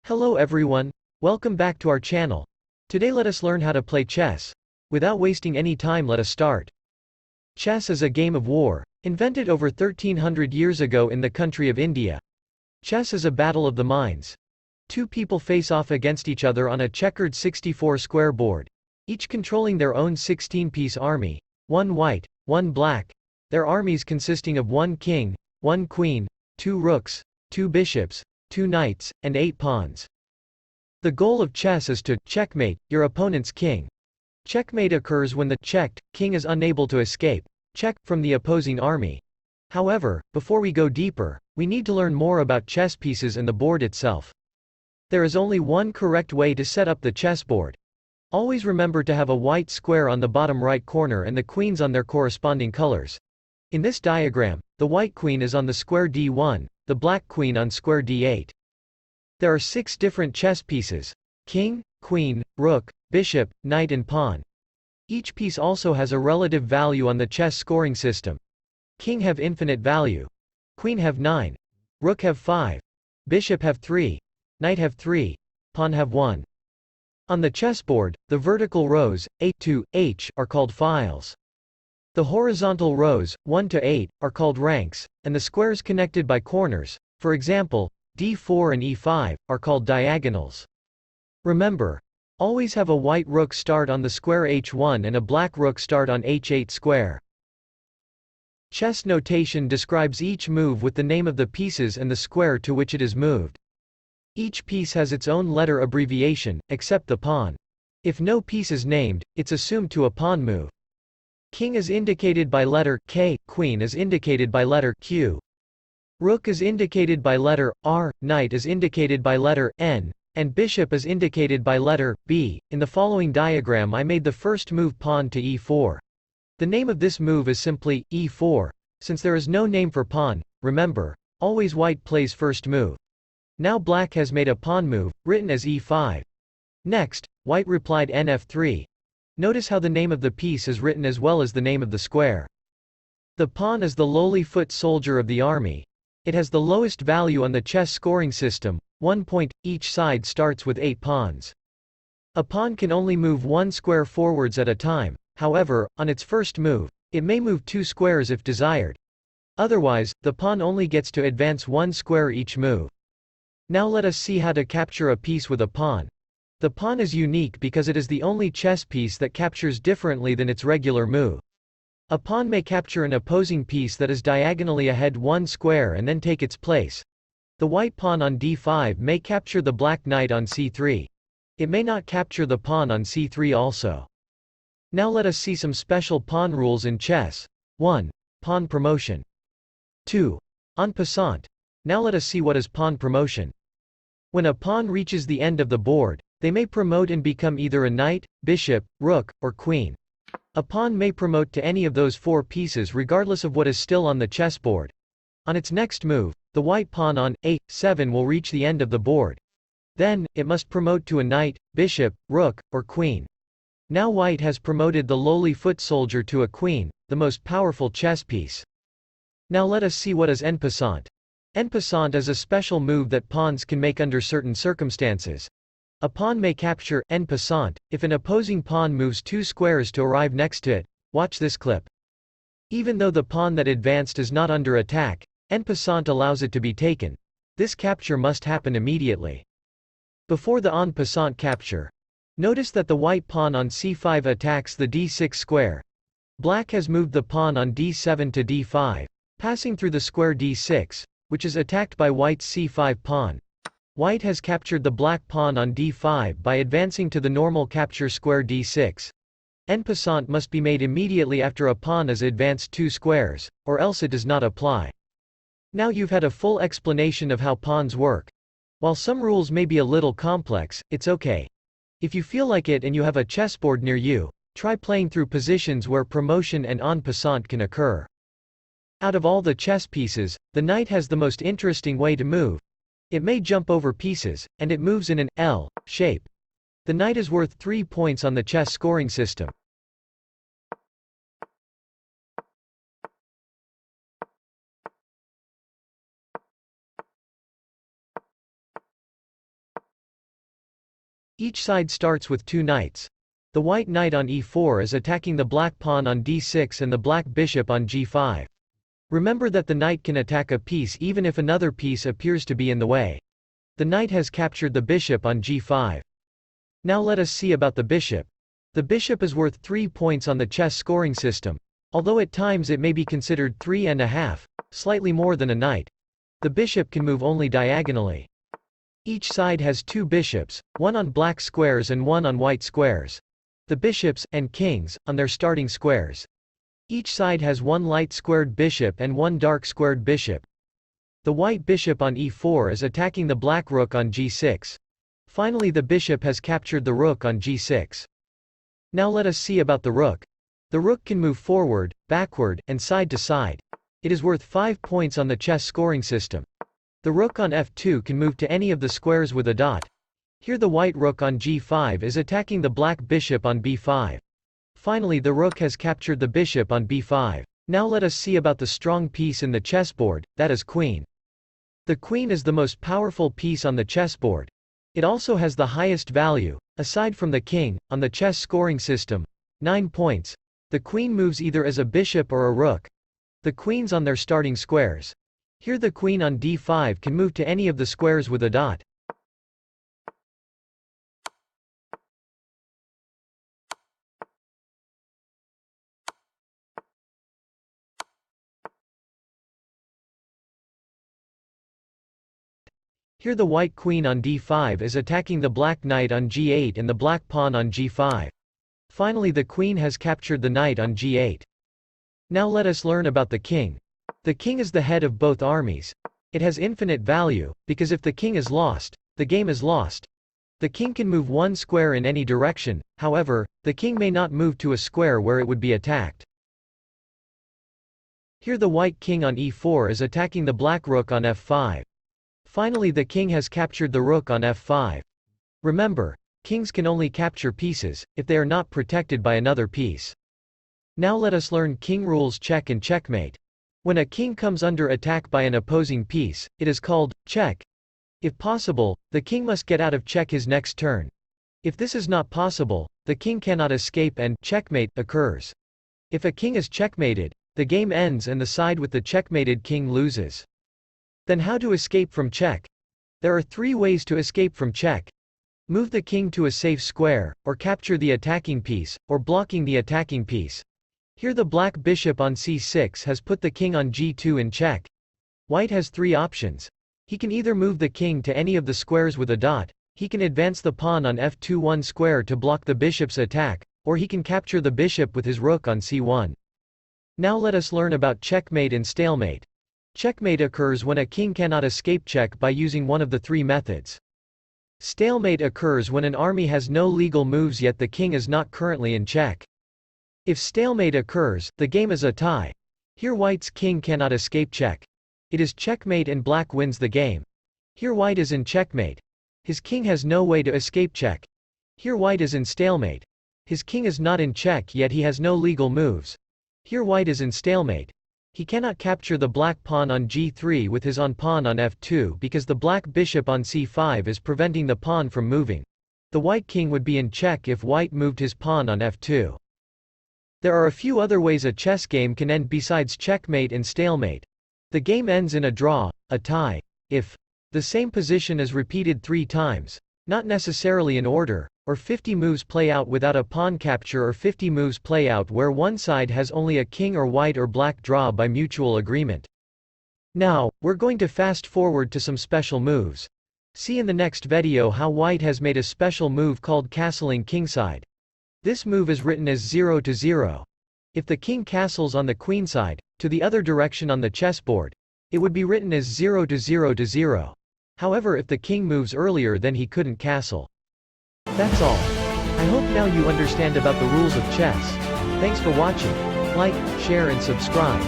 Hello everyone, welcome back to our channel. Today let us learn how to play chess. Without wasting any time, let us start. Chess is a game of war, invented over 1300 years ago in the country of India. Chess is a battle of the minds. Two people face off against each other on a checkered 64-square board, each controlling their own 16-piece army, one white, one black, their armies consisting of one king, one queen, two rooks, two bishops, two knights, and 8 pawns. The goal of chess is to checkmate your opponent's king. Checkmate occurs when the checked king is unable to escape check from the opposing army. However, before we go deeper, we need to learn more about chess pieces and the board itself. There is only one correct way to set up the chessboard. Always remember to have a white square on the bottom right corner and the queens on their corresponding colors. In this diagram, the white queen is on the square d1, the black queen on square d8. There are 6 different chess pieces: king, queen, rook, bishop, knight and pawn. Each piece also has a relative value on the chess scoring system. King have infinite value. Queen have 9. Rook have 5. Bishop have 3. Knight have 3. Pawn have 1. On the chessboard, the vertical rows, A to H, are called files. The horizontal rows, 1 to 8, are called ranks, and the squares connected by corners, for example, D4 and E5, are called diagonals. Remember, always have a white rook start on the square H1 and a black rook start on H8 square. Chess notation describes each move with the name of the pieces and the square to which it is moved. Each piece has its own letter abbreviation, except the pawn. If no piece is named, it's assumed to a pawn move. King is indicated by letter K, queen is indicated by letter Q. Rook is indicated by letter R, knight is indicated by letter N, and bishop is indicated by letter B. In the following diagram I made the first move pawn to E4. The name of this move is simply E4, since there is no name for pawn. Remember, always white plays first move. Now black has made a pawn move, written as E5. Next, white replied NF3. Notice how the name of the piece is written as well as the name of the square. The pawn is the lowly foot soldier of the army. It has the lowest value on the chess scoring system, 1 point. Each side starts with 8 pawns. A pawn can only move 1 square forwards at a time. However, on its first move, it may move 2 squares if desired. Otherwise, the pawn only gets to advance 1 square each move. Now let us see how to capture a piece with a pawn. The pawn is unique because it is the only chess piece that captures differently than its regular move. A pawn may capture an opposing piece that is diagonally ahead 1 square and then take its place. The white pawn on d5 may capture the black knight on c3. It may not capture the pawn on c3 also. Now let us see some special pawn rules in chess. 1. Pawn promotion. 2. En passant. Now let us see what is pawn promotion. When a pawn reaches the end of the board, they may promote and become either a knight, bishop, rook, or queen. A pawn may promote to any of those 4 pieces regardless of what is still on the chessboard. On its next move, the white pawn on A7 will reach the end of the board. Then, it must promote to a knight, bishop, rook, or queen. Now white has promoted the lowly foot soldier to a queen, the most powerful chess piece. Now let us see what is en passant. En passant is a special move that pawns can make under certain circumstances. A pawn may capture en passant if an opposing pawn moves 2 squares to arrive next to it. Watch this clip. Even though the pawn that advanced is not under attack, en passant allows it to be taken. This capture must happen immediately. Before the en passant capture, notice that the white pawn on c5 attacks the d6 square. Black has moved the pawn on d7 to d5, passing through the square d6, which is attacked by white's c5 pawn. White has captured the black pawn on d5 by advancing to the normal capture square d6. En passant must be made immediately after a pawn is advanced 2 squares, or else it does not apply. Now you've had a full explanation of how pawns work. While some rules may be a little complex, it's okay. If you feel like it and you have a chessboard near you, try playing through positions where promotion and en passant can occur. Out of all the chess pieces, the knight has the most interesting way to move. It may jump over pieces, and it moves in an L shape. The knight is worth 3 points on the chess scoring system. Each side starts with 2 knights. The white knight on e4 is attacking the black pawn on d6 and the black bishop on g5. Remember that the knight can attack a piece even if another piece appears to be in the way. The knight has captured the bishop on g5. Now let us see about the bishop. The bishop is worth 3 points on the chess scoring system, although at times it may be considered 3.5, slightly more than a knight. The bishop can move only diagonally. Each side has 2 bishops, one on black squares and one on white squares. The bishops and kings on their starting squares. Each side has 1 light squared bishop and 1 dark squared bishop. The white bishop on e4 is attacking the black rook on g6. Finally, the bishop has captured the rook on g6. Now let us see about the rook. The rook can move forward, backward, and side to side. It is worth 5 points on the chess scoring system. The rook on f2 can move to any of the squares with a dot. Here the white rook on g5 is attacking the black bishop on b5. Finally, the rook has captured the bishop on b5. Now let us see about the strong piece in the chessboard, that is queen. The queen is the most powerful piece on the chessboard. It also has the highest value, aside from the king, on the chess scoring system, 9 points. The queen moves either as a bishop or a rook. The queens on their starting squares. Here the queen on d5 can move to any of the squares with a dot. Here the white queen on d5 is attacking the black knight on g8 and the black pawn on g5. Finally, the queen has captured the knight on g8. Now let us learn about the king. The king is the head of both armies. It has infinite value, because if the king is lost, the game is lost. The king can move 1 square in any direction, however, the king may not move to a square where it would be attacked. Here the white king on e4 is attacking the black rook on f5. Finally, the king has captured the rook on f5. Remember, kings can only capture pieces, if they are not protected by another piece. Now let us learn king rules check and checkmate. When a king comes under attack by an opposing piece, it is called check. If possible, the king must get out of check his next turn. If this is not possible, the king cannot escape and checkmate occurs. If a king is checkmated, the game ends and the side with the checkmated king loses. Then how to escape from check? There are 3 ways to escape from check. Move the king to a safe square, or capture the attacking piece, or blocking the attacking piece. Here the black bishop on c6 has put the king on g2 in check. White has 3 options. He can either move the king to any of the squares with a dot, he can advance the pawn on f2 1 square to block the bishop's attack, or he can capture the bishop with his rook on c1. Now let us learn about checkmate and stalemate. Checkmate occurs when a king cannot escape check by using one of the 3 methods. Stalemate occurs when an army has no legal moves yet the king is not currently in check. If stalemate occurs, the game is a tie. Here white's king cannot escape check. It is checkmate and black wins the game. Here white is in checkmate. His king has no way to escape check. Here white is in stalemate. His king is not in check yet he has no legal moves. Here white is in stalemate. He cannot capture the black pawn on g3 with his pawn on f2 because the black bishop on c5 is preventing the pawn from moving. The white king would be in check if white moved his pawn on f2. There are a few other ways a chess game can end besides checkmate and stalemate. The game ends in a draw, a tie, if the same position is repeated 3 times, not necessarily in order, or 50 moves play out without a pawn capture or 50 moves play out where one side has only a king or white or black draw by mutual agreement. Now, we're going to fast forward to some special moves. See in the next video how white has made a special move called castling kingside. This move is written as 0 to 0. If the king castles on the queenside, to the other direction on the chessboard, it would be written as 0 to 0 to 0. However, if the king moves earlier then he couldn't castle. That's all. I hope now you understand about the rules of chess. Thanks for watching. Like, share and subscribe.